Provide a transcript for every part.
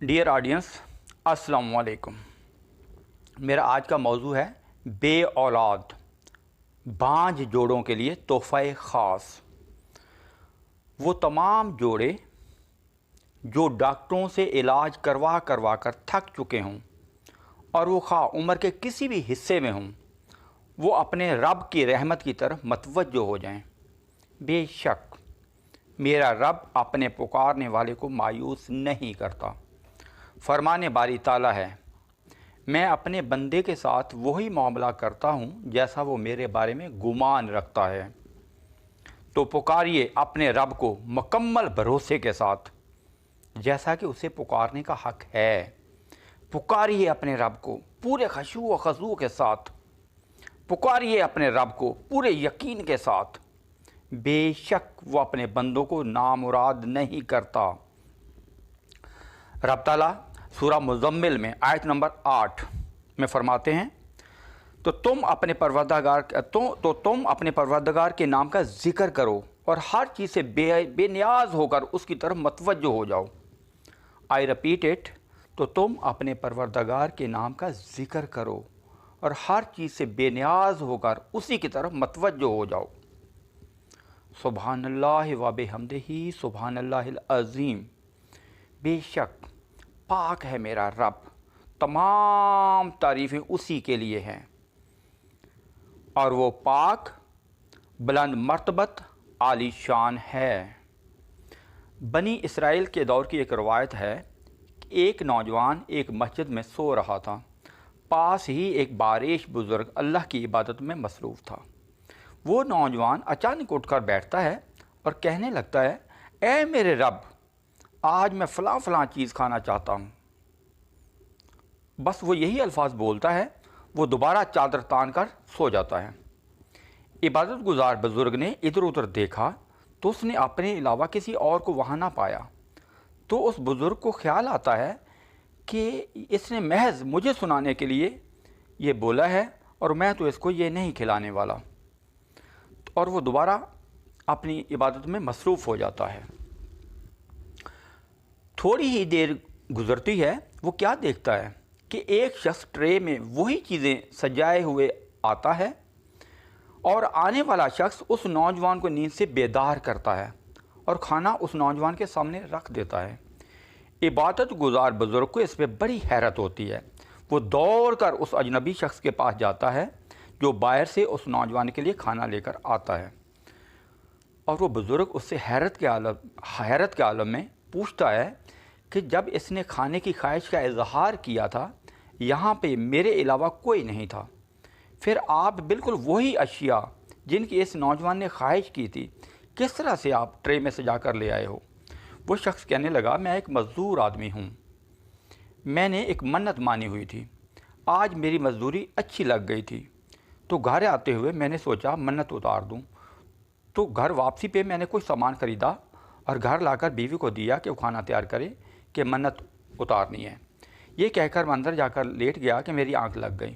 Dear audience, السلام علیکم۔ میرا آج کا موضوع ہے بے اولاد بانجھ جوڑوں کے لیے تحفہ خاص۔ وہ تمام جوڑے جو ڈاکٹروں سے علاج کروا کر تھک چکے ہوں اور وہ خواہ عمر کے کسی بھی حصے میں ہوں، وہ اپنے رب کی رحمت کی طرف متوجہ ہو جائیں۔ بے شک میرا رب اپنے پکارنے والے کو مایوس نہیں کرتا۔ فرمان باری تعالیٰ ہے، میں اپنے بندے کے ساتھ وہی معاملہ کرتا ہوں جیسا وہ میرے بارے میں گمان رکھتا ہے۔ تو پکاریے اپنے رب کو مکمل بھروسے کے ساتھ، جیسا کہ اسے پکارنے کا حق ہے۔ پکاریے اپنے رب کو پورے خشوع و خضوع کے ساتھ، پکاریے اپنے رب کو پورے یقین کے ساتھ۔ بے شک وہ اپنے بندوں کو نامراد نہیں کرتا۔ رب تعالیٰ سورہ مزمل میں آیت نمبر 8 میں فرماتے ہیں، تو تم اپنے پروردگار کے نام کا ذکر کرو اور ہر چیز سے بے نیاز ہو کر اس کی طرف متوجہ ہو جاؤ۔ آئی ریپیٹ اٹ، تو تم اپنے پروردگار کے نام کا ذکر کرو اور ہر چیز سے بے نیاز ہو کر اسی کی طرف متوجہ ہو جاؤ۔ سبحان اللہ و بحمدہ سبحان اللہ العظیم۔ بے شک پاک ہے میرا رب، تمام تعریفیں اسی کے لیے ہیں، اور وہ پاک بلند مرتبت عالی شان ہے۔ بنی اسرائیل کے دور کی ایک روایت ہے کہ ایک نوجوان ایک مسجد میں سو رہا تھا۔ پاس ہی ایک باریش بزرگ اللہ کی عبادت میں مصروف تھا۔ وہ نوجوان اچانک اٹھ کر بیٹھتا ہے اور کہنے لگتا ہے، اے میرے رب، آج میں فلاں چیز کھانا چاہتا ہوں۔ بس وہ یہی الفاظ بولتا ہے، وہ دوبارہ چادر تان کر سو جاتا ہے۔ عبادت گزار بزرگ نے ادھر ادھر دیکھا تو اس نے اپنے علاوہ کسی اور کو وہاں نہ پایا۔ تو اس بزرگ کو خیال آتا ہے کہ اس نے محض مجھے سنانے کے لیے یہ بولا ہے اور میں تو اس کو یہ نہیں کھلانے والا، اور وہ دوبارہ اپنی عبادت میں مصروف ہو جاتا ہے۔ تھوڑی ہی دیر گزرتی ہے، وہ کیا دیکھتا ہے کہ ایک شخص ٹرے میں وہی چیزیں سجائے ہوئے آتا ہے، اور آنے والا شخص اس نوجوان کو نیند سے بیدار کرتا ہے اور کھانا اس نوجوان کے سامنے رکھ دیتا ہے۔ عبادت گزار بزرگ کو اس پہ بڑی حیرت ہوتی ہے۔ وہ دوڑ کر اس اجنبی شخص کے پاس جاتا ہے جو باہر سے اس نوجوان کے لیے کھانا لے کر آتا ہے، اور وہ بزرگ اس سے حیرت کے عالم میں پوچھتا ہے کہ جب اس نے کھانے کی خواہش کا اظہار کیا تھا، یہاں پہ میرے علاوہ کوئی نہیں تھا، پھر آپ بالکل وہی اشیاء جن کی اس نوجوان نے خواہش کی تھی کس طرح سے آپ ٹرے میں سجا کر لے آئے ہو؟ وہ شخص کہنے لگا، میں ایک مزدور آدمی ہوں، میں نے ایک منت مانی ہوئی تھی، آج میری مزدوری اچھی لگ گئی تھی، تو گھر آتے ہوئے میں نے سوچا منت اتار دوں۔ تو گھر واپسی پہ میں نے کچھ سامان خریدا اور گھر لا کر بیوی کو دیا کہ وہ کھانا تیار کرے کہ منت اتارنی ہے۔ یہ کہہ کر میں اندر جا کر لیٹ گیا کہ میری آنکھ لگ گئی۔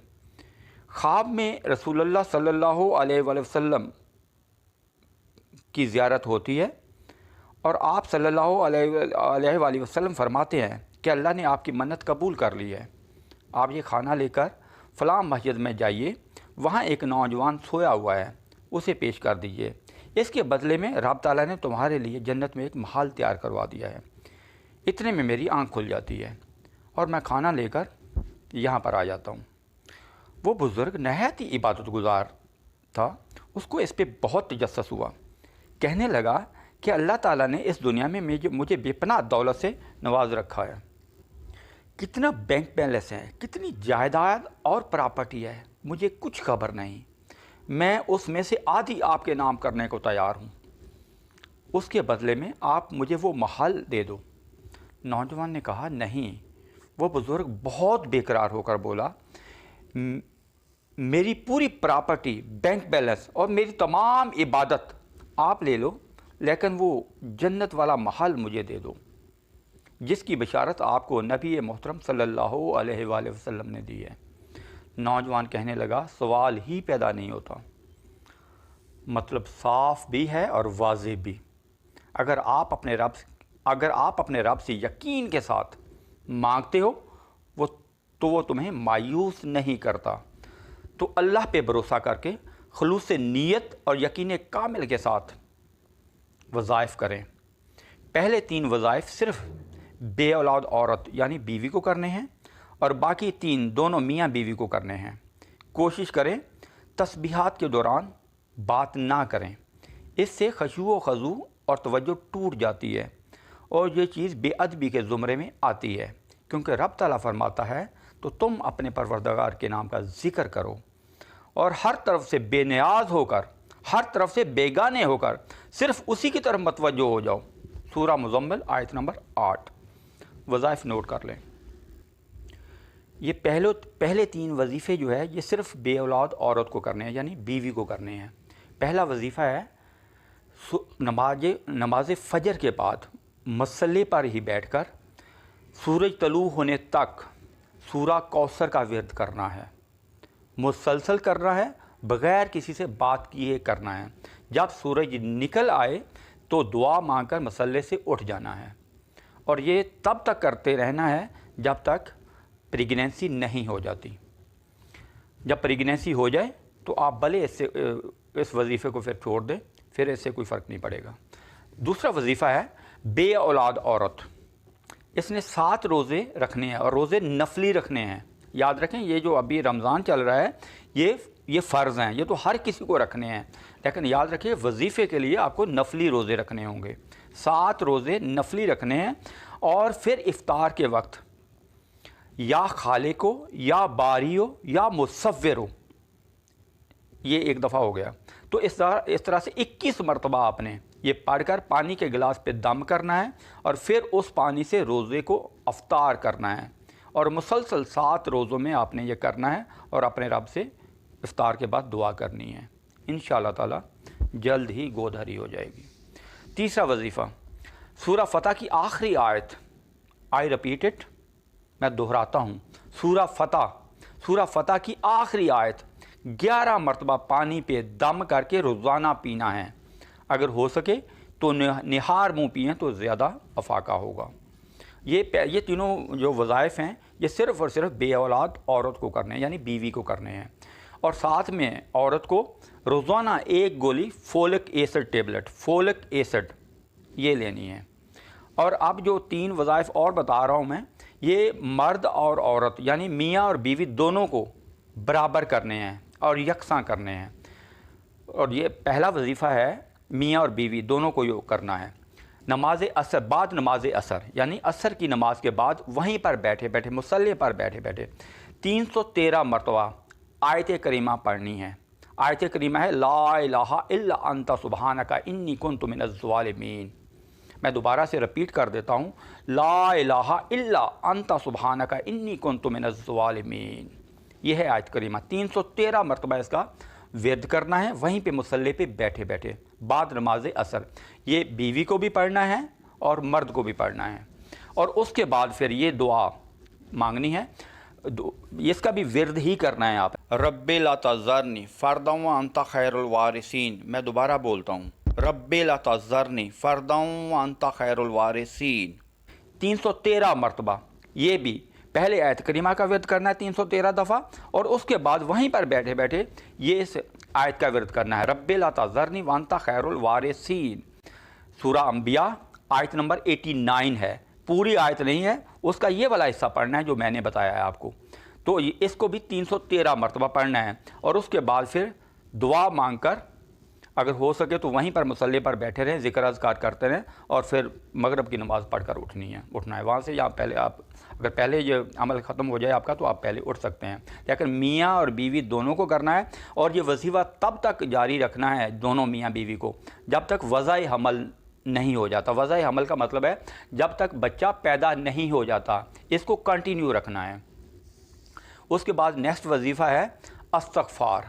خواب میں رسول اللہ صلی اللہ علیہ وآلہ وسلم کی زیارت ہوتی ہے، اور آپ صلی اللہ علیہ وآلہ وسلم فرماتے ہیں کہ اللہ نے آپ کی منت قبول کر لی ہے، آپ یہ کھانا لے کر فلاں مسجد میں جائیے، وہاں ایک نوجوان سویا ہوا ہے، اسے پیش کر دیجیے، اس کے بدلے میں رب تعالیٰ نے تمہارے لیے جنت میں ایک محل تیار کروا دیا ہے۔ اتنے میں میری آنکھ کھل جاتی ہے اور میں کھانا لے کر یہاں پر آ جاتا ہوں۔ وہ بزرگ نہایت ہی عبادت گزار تھا، اس کو اس پہ بہت تجسس ہوا، کہنے لگا کہ اللہ تعالیٰ نے اس دنیا میں مجھے بے پناہ دولت سے نواز رکھا ہے، کتنا بینک بیلنس ہے، کتنی جائیداد اور پراپرٹی ہے، مجھے کچھ خبر نہیں، میں اس میں سے آدھی آپ کے نام کرنے کو تیار ہوں، اس کے بدلے میں آپ مجھے وہ محل دے دو۔ نوجوان نے کہا نہیں۔ وہ بزرگ بہت بے قرار ہو کر بولا، میری پوری پراپرٹی، بینک بیلنس اور میری تمام عبادت آپ لے لو، لیکن وہ جنت والا محل مجھے دے دو جس کی بشارت آپ کو نبی محترم صلی اللہ علیہ وآلہ وسلم نے دی ہے۔ نوجوان کہنے لگا، سوال ہی پیدا نہیں ہوتا۔ مطلب صاف بھی ہے اور واضح بھی۔ اگر آپ اپنے رب سے یقین کے ساتھ مانگتے ہو وہ تمہیں مایوس نہیں کرتا۔ تو اللہ پہ بھروسہ کر کے خلوص نیت اور یقین کامل کے ساتھ وظائف کریں۔ پہلے 3 وظائف صرف بے اولاد عورت یعنی بیوی کو کرنے ہیں، اور باقی 3 دونوں میاں بیوی کو کرنے ہیں۔ کوشش کریں تسبیحات کے دوران بات نہ کریں، اس سے خشوع و خضوع اور توجہ ٹوٹ جاتی ہے، اور یہ چیز بے ادبی کے زمرے میں آتی ہے، کیونکہ رب تعالیٰ فرماتا ہے تو تم اپنے پروردگار کے نام کا ذکر کرو، اور ہر طرف سے بے نیاز ہو کر، ہر طرف سے بیگانے ہو کر صرف اسی کی طرف متوجہ ہو جاؤ۔ سورہ مزمل آیت نمبر 8۔ وظائف نوٹ کر لیں۔ یہ پہلے 3 وظیفے جو ہے یہ صرف بے اولاد عورت کو کرنے ہیں، یعنی بیوی کو کرنے ہیں۔ پہلا وظیفہ ہے نماز فجر کے بعد مصلی پر ہی بیٹھ کر سورج طلوع ہونے تک سورہ کوثر کا ورد کرنا ہے، مسلسل کرنا ہے، بغیر کسی سے بات کیے کرنا ہے۔ جب سورج نکل آئے تو دعا مانگ کر مصلی سے اٹھ جانا ہے، اور یہ تب تک کرتے رہنا ہے جب تک پریگنینسی نہیں ہو جاتی۔ جب پریگنینسی ہو جائے تو آپ بھلے اس وظیفے کو پھر چھوڑ دیں، پھر اس سے کوئی فرق نہیں پڑے گا۔ دوسرا وظیفہ ہے بے اولاد عورت۔ اس نے 7 روزے رکھنے ہیں، اور روزے نفلی رکھنے ہیں۔ یاد رکھیں یہ جو ابھی رمضان چل رہا ہے یہ فرض ہیں، یہ تو ہر کسی کو رکھنے ہیں، لیکن یاد رکھیں وظیفے کے لیے آپ کو نفلی روزے رکھنے ہوں گے۔ 7 روزے نفلی رکھنے ہیں، اور پھر افطار کے وقت یا خالق ہو یا باری ہو یا مصور ہو، یہ ایک دفعہ ہو گیا، تو اس طرح سے 21 مرتبہ آپ نے یہ پڑھ کر پانی کے گلاس پہ دم کرنا ہے، اور پھر اس پانی سے روزے کو افطار کرنا ہے، اور مسلسل 7 روزوں میں آپ نے یہ کرنا ہے، اور اپنے رب سے افطار کے بعد دعا کرنی ہے۔ انشاءاللہ تعالی جلد ہی گودھری ہو جائے گی۔ تیسرا وظیفہ سورہ فتح کی آخری آیت، آئی ریپیٹ اٹ، میں دہراتا ہوں، سورہ فتح کی آخری آیت 11 مرتبہ پانی پہ دم کر کے روزانہ پینا ہے۔ اگر ہو سکے تو نہار منہ پئیں تو زیادہ افاقہ ہوگا۔ یہ تینوں جو وظائف ہیں یہ صرف اور صرف بے اولاد عورت کو کرنے ہیں، یعنی بیوی کو کرنے ہیں، اور ساتھ میں عورت کو روزانہ 1 گولی folic acid tablet, folic acid یہ لینی ہے۔ اور اب جو 3 وظائف اور بتا رہا ہوں میں، یہ مرد اور عورت یعنی میاں اور بیوی دونوں کو برابر کرنے ہیں اور یکساں کرنے ہیں۔ اور یہ پہلا وظیفہ ہے میاں اور بیوی دونوں کو یہ کرنا ہے۔ نماز عصر، بعد نماز عصر یعنی عصر کی نماز کے بعد وہیں پر بیٹھے بیٹھے مصلی پر بیٹھے بیٹھے 313 مرتبہ آیت کریمہ پڑھنی ہے۔ آیت کریمہ ہے لا الہ الا انت سبحانک انی کنت من الظالمین۔ میں دوبارہ سے رپیٹ کر دیتا ہوں، لا الہ الا انت سبحانک انی کنت من الظالمین۔ یہ ہے آیت کریمہ، 313 مرتبہ اس کا ورد کرنا ہے، وہیں پہ مصلی پہ بیٹھے بیٹھے بعد نماز عصر۔ یہ بیوی کو بھی پڑھنا ہے اور مرد کو بھی پڑھنا ہے، اور اس کے بعد پھر یہ دعا مانگنی ہے، اس کا بھی ورد ہی کرنا ہے آپ۔ رب لا تذرنی فردا وانت خیر الوارثین۔ میں دوبارہ بولتا ہوں، رب لا تذرنی فردا وانت خیر الوارثین، 313 مرتبہ۔ یہ بھی پہلے آیت کریمہ کا ورد کرنا ہے 313 دفعہ، اور اس کے بعد وہیں پر بیٹھے بیٹھے یہ اس آیت کا ورد کرنا ہے، رب لا تذرنی وانت خیر الوارثین۔ سورہ انبیاء آیت نمبر 89 ہے، پوری آیت نہیں ہے، اس کا یہ والا حصہ پڑھنا ہے جو میں نے بتایا ہے آپ کو۔ تو اس کو بھی 313 مرتبہ پڑھنا ہے، اور اس کے بعد پھر دعا مانگ کر اگر ہو سکے تو وہیں پر مصلی پر بیٹھے رہیں، ذکر اذکار کرتے رہیں، اور پھر مغرب کی نماز پڑھ کر اٹھنا ہے وہاں سے، یا پہلے آپ اگر پہلے یہ عمل ختم ہو جائے آپ کا تو آپ پہلے اٹھ سکتے ہیں، لیکن میاں اور بیوی دونوں کو کرنا ہے، اور یہ وظیفہ تب تک جاری رکھنا ہے دونوں میاں بیوی کو جب تک وضع حمل نہیں ہو جاتا۔ وضع حمل کا مطلب ہے جب تک بچہ پیدا نہیں ہو جاتا، اس کو کنٹینیو رکھنا ہے۔ اس کے بعد نیکسٹ وظیفہ ہے استغفار۔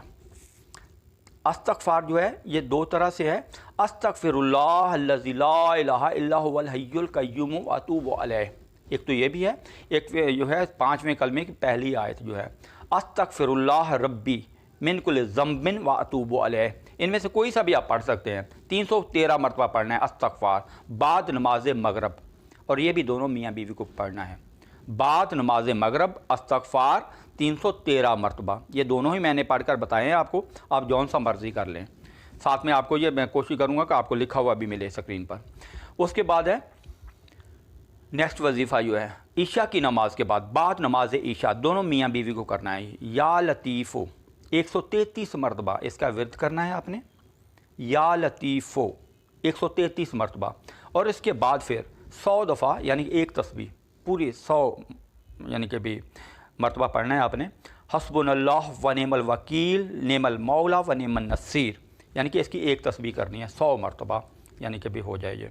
استغفار جو ہے یہ 2 طرح سے ہے، استغفر اللہ الذی لا الہ الا هو الحی القیوم واتوب علیہ، ایک تو یہ بھی ہے، ایک جو ہے 5ویں کلمے کی پہلی آیت جو ہے استغفر اللہ ربی من کل ذنب واتوب علیہ، ان میں سے کوئی سا بھی آپ پڑھ سکتے ہیں۔ 313 مرتبہ پڑھنا ہے استغفار بعد نماز مغرب، اور یہ بھی دونوں میاں بیوی کو پڑھنا ہے۔ بعد نماز مغرب استغفار 313 مرتبہ۔ یہ دونوں ہی میں نے پڑھ کر بتائے ہیں آپ کو، آپ جون سا مرضی کر لیں۔ ساتھ میں آپ کو یہ میں کوشش کروں گا کہ آپ کو لکھا ہوا بھی ملے اسکرین پر۔ اس کے بعد ہے نیکسٹ وظیفہ جو ہے عشاء کی نماز کے بعد نماز عشاء دونوں میاں بیوی کو کرنا ہے یا لطیفو 133 مرتبہ اس کا ورد کرنا ہے آپ نے، یا لطیفو 133 مرتبہ، اور اس کے بعد پھر 100 دفعہ یعنی ایک تسبیح پوری 100 یعنی کہ بھی مرتبہ پڑھنا ہے آپ نے، حسبنا اللہ و نعم الوکیل نعم المولا و نعم النصیر، یعنی کہ اس کی ایک تسبیح کرنی ہے 100 مرتبہ، یعنی کہ بھی ہو جائے یہ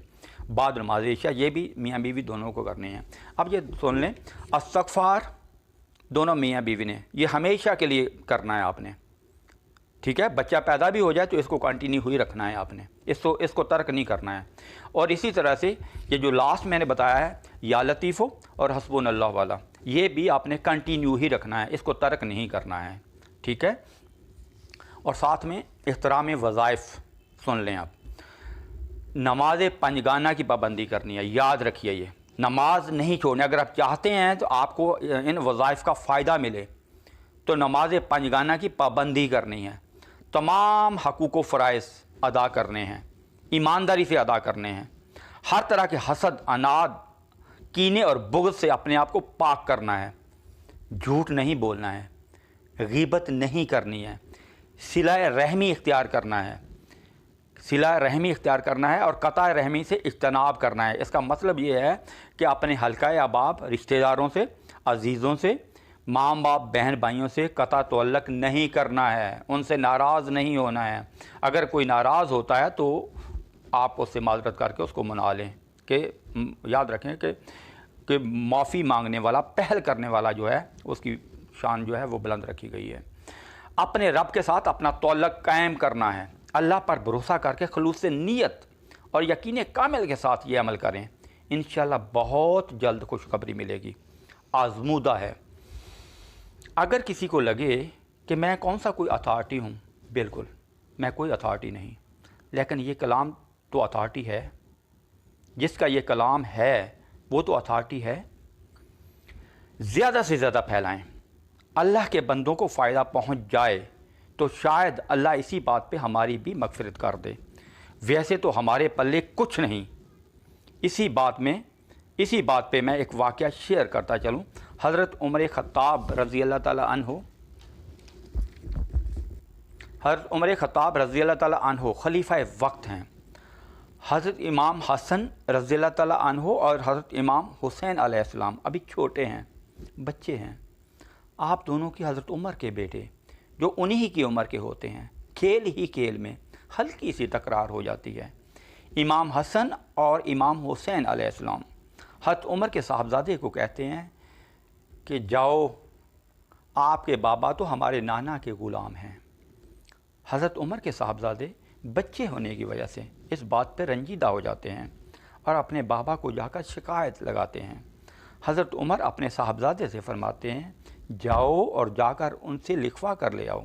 بعد نماز عشاء، یہ بھی میاں بیوی دونوں کو کرنی ہے۔ اب یہ سن لیں، استغفار دونوں میاں بیوی نے یہ ہمیشہ کے لیے کرنا ہے آپ نے، ٹھیک ہے، بچہ پیدا بھی ہو جائے تو اس کو کنٹینیو ہوئی رکھنا ہے آپ نے، اس کو ترک نہیں کرنا ہے۔ اور اسی طرح سے یہ جو لاسٹ میں نے بتایا ہے یا لطیفو اور حسبنا اللہ والا، یہ بھی آپ نے کنٹینیو ہی رکھنا ہے، اس کو ترک نہیں کرنا ہے، ٹھیک ہے۔ اور ساتھ میں احترام وظائف سن لیں آپ، نماز پنجگانہ کی پابندی کرنی ہے، یاد رکھیے یہ نماز نہیں چھوڑنی۔ اگر آپ چاہتے ہیں تو آپ کو ان وظائف کا فائدہ ملے تو نماز پنجگانہ کی پابندی کرنی ہے، تمام حقوق و فرائض ادا کرنے ہیں، ایمانداری سے ادا کرنے ہیں، ہر طرح کے حسد، اناد، کینے اور بغض سے اپنے آپ کو پاک کرنا ہے، جھوٹ نہیں بولنا ہے، غیبت نہیں کرنی ہے، صلہ رحمی اختیار کرنا ہے، صلہ رحمی اختیار کرنا ہے اور قطع رحمی سے اجتناب کرنا ہے۔ اس کا مطلب یہ ہے کہ اپنے حلقہ احباب، رشتہ داروں سے، عزیزوں سے، ماں باپ، بہن بھائیوں سے قطع تعلق نہیں کرنا ہے، ان سے ناراض نہیں ہونا ہے۔ اگر کوئی ناراض ہوتا ہے تو آپ اس سے معذرت کر کے اس کو منا لیں، کہ یاد رکھیں کہ معافی مانگنے والا، پہل کرنے والا جو ہے اس کی شان جو ہے وہ بلند رکھی گئی ہے۔ اپنے رب کے ساتھ اپنا تعلق قائم کرنا ہے، اللہ پر بھروسہ کر کے خلوص نیت اور یقین کامل کے ساتھ یہ عمل کریں، انشاءاللہ بہت جلد خوشخبری ملے گی۔ آزمودہ ہے۔ اگر کسی کو لگے کہ میں کون سا کوئی اتھارٹی ہوں، بالکل میں کوئی اتھارٹی نہیں، لیکن یہ کلام تو اتھارٹی ہے، جس کا یہ کلام ہے وہ تو اتھارٹی ہے۔ زیادہ سے زیادہ پھیلائیں، اللہ کے بندوں کو فائدہ پہنچ جائے تو شاید اللہ اسی بات پہ ہماری بھی مغفرت کر دے۔ ویسے تو ہمارے پلے کچھ نہیں۔ اسی بات پہ میں ایک واقعہ شیئر کرتا چلوں۔ حضرت عمر خطاب رضی اللہ تعالیٰ عنہ خلیفہ وقت ہیں۔ حضرت امام حسن رضی اللہ تعالیٰ عنہ اور حضرت امام حسین علیہ السلام ابھی چھوٹے ہیں، بچے ہیں۔ آپ دونوں کی حضرت عمر کے بیٹے جو انہی کی عمر کے ہوتے ہیں، کھیل میں ہلکی سی تکرار ہو جاتی ہے۔ امام حسن اور امام حسین علیہ السلام حضرت عمر کے صاحبزادے کو کہتے ہیں کہ جاؤ، آپ کے بابا تو ہمارے نانا کے غلام ہیں۔ حضرت عمر کے صاحبزادے بچے ہونے کی وجہ سے اس بات پہ رنجیدہ ہو جاتے ہیں اور اپنے بابا کو جا کر شکایت لگاتے ہیں۔ حضرت عمر اپنے صاحبزادے سے فرماتے ہیں جاؤ اور جا کر ان سے لکھوا کر لے آؤ۔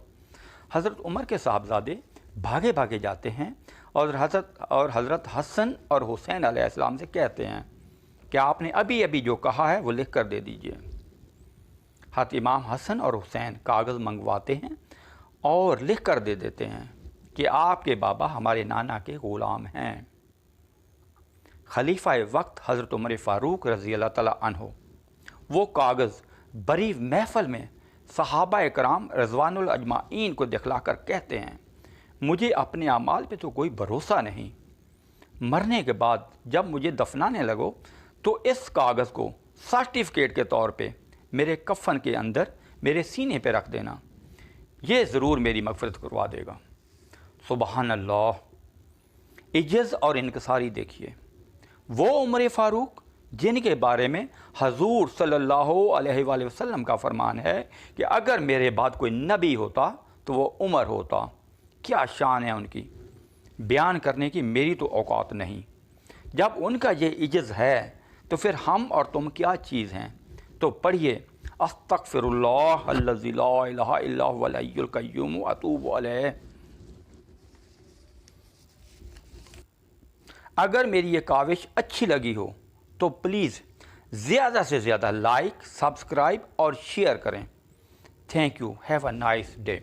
حضرت عمر کے صاحبزادے بھاگے جاتے ہیں اور حضرت حسن اور حسین علیہ السلام سے کہتے ہیں کہ آپ نے ابھی جو کہا ہے وہ لکھ کر دے دیجئے۔ حضرت امام حسن اور حسین کاغذ منگواتے ہیں اور لکھ کر دے دیتے ہیں کہ آپ کے بابا ہمارے نانا کے غلام ہیں۔ خلیفہ وقت حضرت عمر فاروق رضی اللہ تعالیٰ عنہ وہ کاغذ بڑی محفل میں صحابہ کرام رضوان الاجمعین کو دکھلا کر کہتے ہیں مجھے اپنے اعمال پہ تو کوئی بھروسہ نہیں، مرنے کے بعد جب مجھے دفنانے لگو تو اس کاغذ کو سرٹیفکیٹ کے طور پہ میرے کفن کے اندر میرے سینے پہ رکھ دینا، یہ ضرور میری مغفرت کروا دے گا۔ سبحان اللہ، عجز اور انکساری دیکھیے۔ وہ عمر فاروق جن کے بارے میں حضور صلی اللہ علیہ وآلہ وسلم کا فرمان ہے کہ اگر میرے بعد کوئی نبی ہوتا تو وہ عمر ہوتا، کیا شان ہے ان کی، بیان کرنے کی میری تو اوقات نہیں۔ جب ان کا یہ عجز ہے تو پھر ہم اور تم کیا چیز ہیں؟ تو پڑھیے استغفر اللہ الذی لا الہ الا هو الحی القیوم واتوب الیہ۔ اگر میری یہ کاوش اچھی لگی ہو تو پلیز زیادہ سے زیادہ لائک، سبسکرائب اور شیئر کریں۔ Thank you, have a nice day.